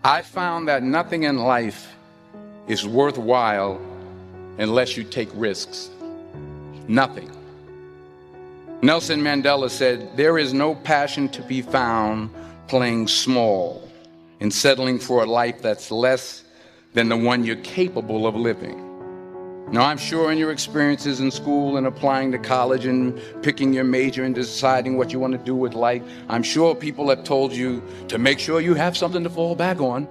I found that nothing in life is worthwhile unless you take risks. Nothing. Nelson Mandela said, "There is no passion to be found playing small and settling for a life that's less than the one you're capable of living." Now, I'm sure in your experiences in school and applying to college and picking your major and deciding what you want to do with life, I'm sure people have told you to make sure you have something to fall back on.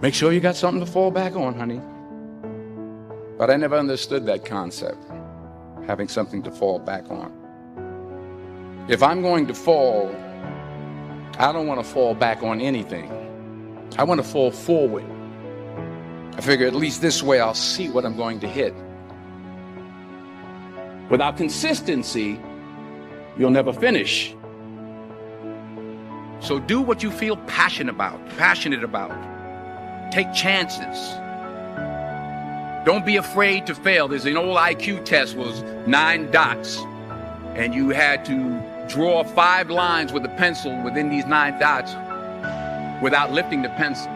Make sure you got something to fall back on, honey. But I never understood that concept, having something to fall back on. If I'm going to fall, I don't want to fall back on anything. I want to fall forward. I figure at least this way I'll see what I'm going to hit. Without consistency, you'll never finish. So do what you feel passionate about. Take chances. Don't be afraid to fail. There's an old IQ test, was 9 dots, and you had to draw 5 lines with a pencil within these 9 dots without lifting the pencil.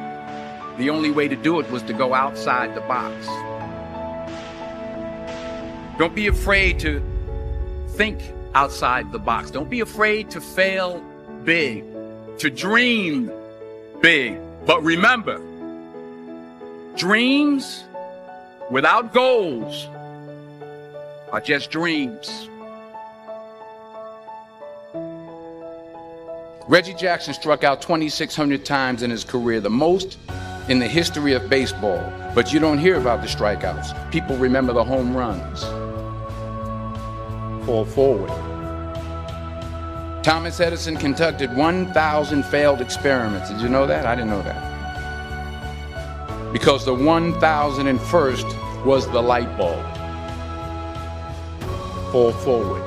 The only way to do it was to go outside the box. Don't be afraid to think outside the box. Don't be afraid to fail big, to dream big. But remember, dreams without goals are just dreams. Reggie Jackson struck out 2,600 times in his career, the most in the history of baseball. But you don't hear about the strikeouts. People remember the home runs. Fall forward. Thomas Edison conducted 1,000 failed experiments. Did you know that? I didn't know that. Because the 1,001st was the light bulb. Fall forward.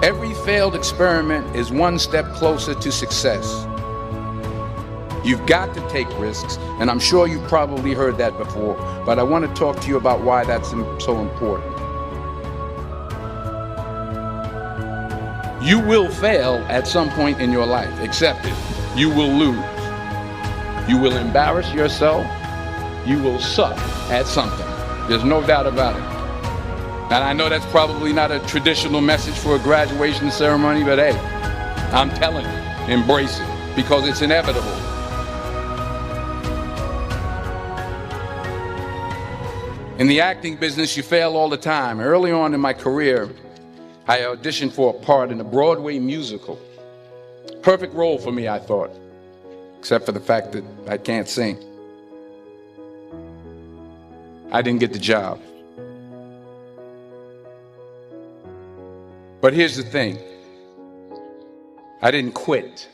Every failed experiment is one step closer to success. You've got to take risks, and I'm sure you've probably heard that before, but I want to talk to you about why that's so important. You will fail at some point in your life. Accept it. You will lose. You will embarrass yourself. You will suck at something. There's no doubt about it. And I know that's probably not a traditional message for a graduation ceremony, but hey, I'm telling you, embrace it, because it's inevitable. In the acting business, you fail all the time. Early on in my career, I auditioned for a part in a Broadway musical. Perfect role for me, I thought, except for the fact that I can't sing. I didn't get the job. But here's the thing. I didn't quit.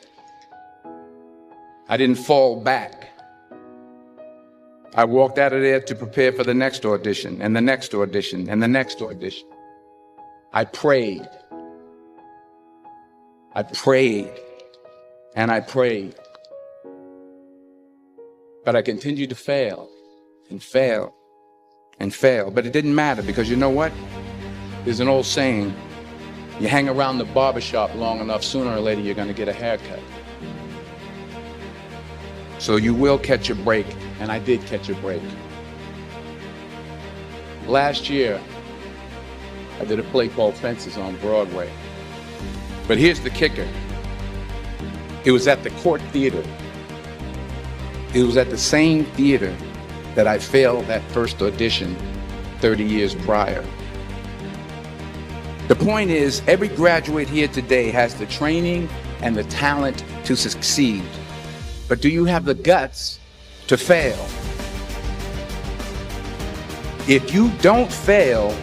I didn't fall back. I walked out of there to prepare for the next audition, and the next audition, and the next audition. I prayed. I prayed. And I prayed. But I continued to fail and fail and fail. But it didn't matter, because you know what? There's an old saying, you hang around the barbershop long enough, sooner or later you're going to get a haircut. So you will catch a break, and I did catch a break. Last year, I did a play called Fences on Broadway. But here's the kicker. It was at the Court Theater. It was at the same theater that I failed that first audition 30 years prior. The point is, every graduate here today has the training and the talent to succeed. But do you have the guts to fail? If you don't fail,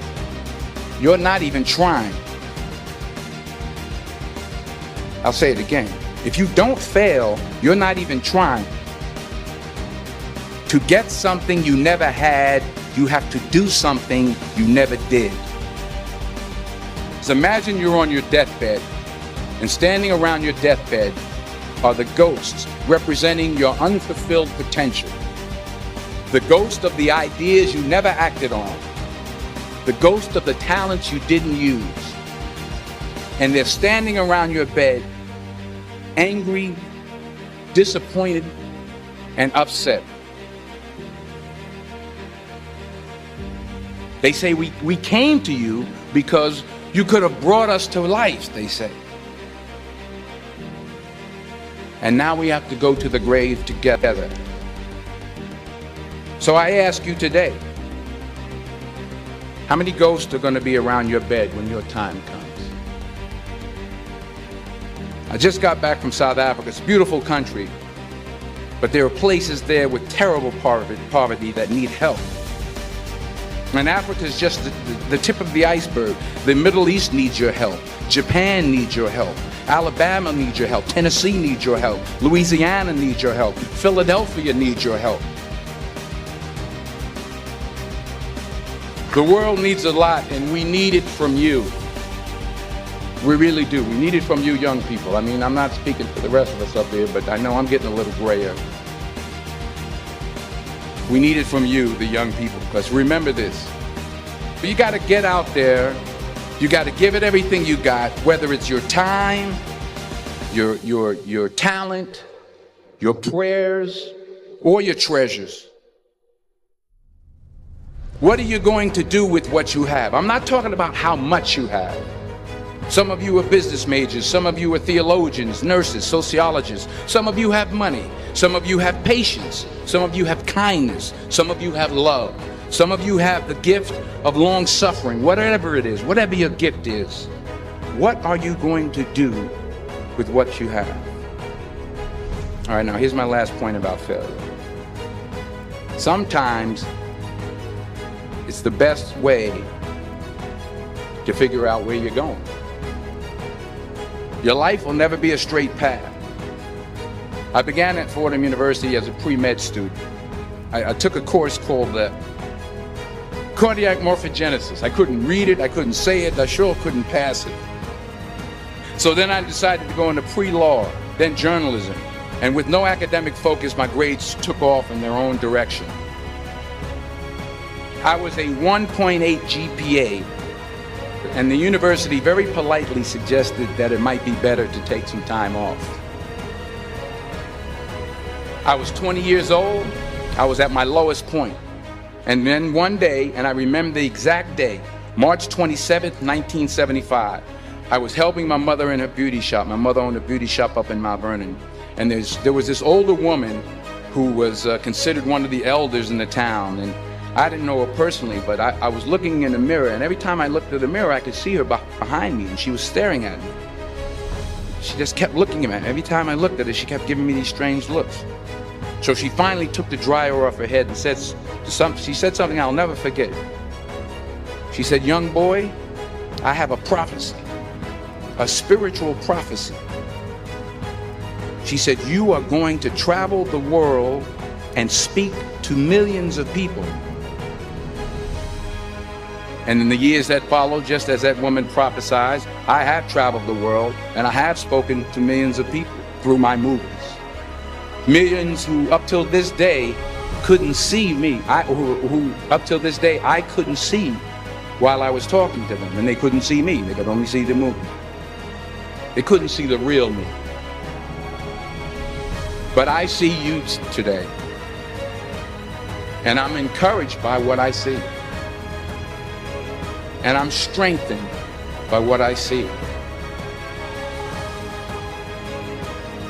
you're not even trying. I'll say it again. If you don't fail, you're not even trying. To get something you never had, you have to do something you never did. So imagine you're on your deathbed, and standing around your deathbed are the ghosts representing your unfulfilled potential. The ghost of the ideas you never acted on. The ghost of the talents you didn't use. And they're standing around your bed, angry, disappointed, and upset. They say we came to you because you could have brought us to life, they say. And now we have to go to the grave together. So I ask you today, how many ghosts are going to be around your bed when your time comes? I just got back from South Africa. It's a beautiful country, but there are places there with terrible poverty that need help. And Africa is just the tip of the iceberg. The Middle East needs your help. Japan needs your help. Alabama needs your help. Tennessee needs your help. Louisiana needs your help. Philadelphia needs your help. The world needs a lot, and we need it from you. We really do. We need it from you young people. I mean, I'm not speaking for the rest of us up here, but I know I'm getting a little grayer. We need it from you, the young people, because remember this. You got to get out there. You got to give it everything you got, whether it's your time, your talent, your prayers, or your treasures. What are you going to do with what you have? I'm not talking about how much you have. Some of you are business majors. Some of you are theologians, nurses, sociologists. Some of you have money. Some of you have patience. Some of you have kindness. Some of you have love. Some of you have the gift of long suffering. Whatever it is, whatever your gift is, what are you going to do with what you have? All right, now here's my last point about failure. Sometimes it's the best way to figure out where you're going. Your life will never be a straight path. I began at Fordham University as a pre-med student. I took a course called cardiac morphogenesis. I couldn't read it, I couldn't say it, I sure couldn't pass it. So then I decided to go into pre-law, then journalism. And with no academic focus, my grades took off in their own direction. I was a 1.8 GPA, and the university very politely suggested that it might be better to take some time off. I was 20 years old. I was at my lowest point. And then one day, and I remember the exact day, March 27th, 1975, I was helping my mother in her beauty shop. My mother owned a beauty shop up in Mount Vernon. And there was this older woman who was considered one of the elders in the town. And I didn't know her personally, but I was looking in the mirror, and every time I looked at the mirror, I could see her behind me, and she was staring at me. She just kept looking at me. Every time I looked at her, she kept giving me these strange looks. So she finally took the dryer off her head and she said something I'll never forget. She said, "Young boy, I have a prophecy, a spiritual prophecy." She said, "You are going to travel the world and speak to millions of people." And in the years that followed, just as that woman prophesied, I have traveled the world and I have spoken to millions of people through my movies. Millions who up till this day couldn't see me, who up till this day I couldn't see while I was talking to them, and they couldn't see me, they could only see the movie. They couldn't see the real me. But I see you today, and I'm encouraged by what I see. And I'm strengthened by what I see.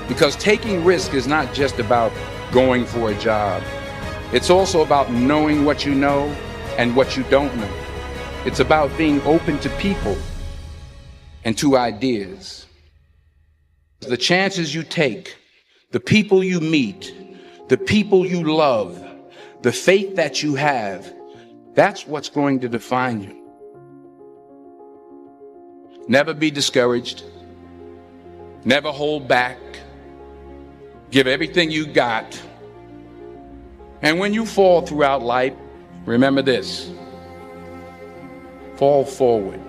Because taking risk is not just about going for a job. It's also about knowing what you know and what you don't know. It's about being open to people and to ideas. The chances you take, the people you meet, the people you love, the faith that you have, that's what's going to define you. Never be discouraged. Never hold back. Give everything you got. And when you fall throughout life, remember this: fall forward.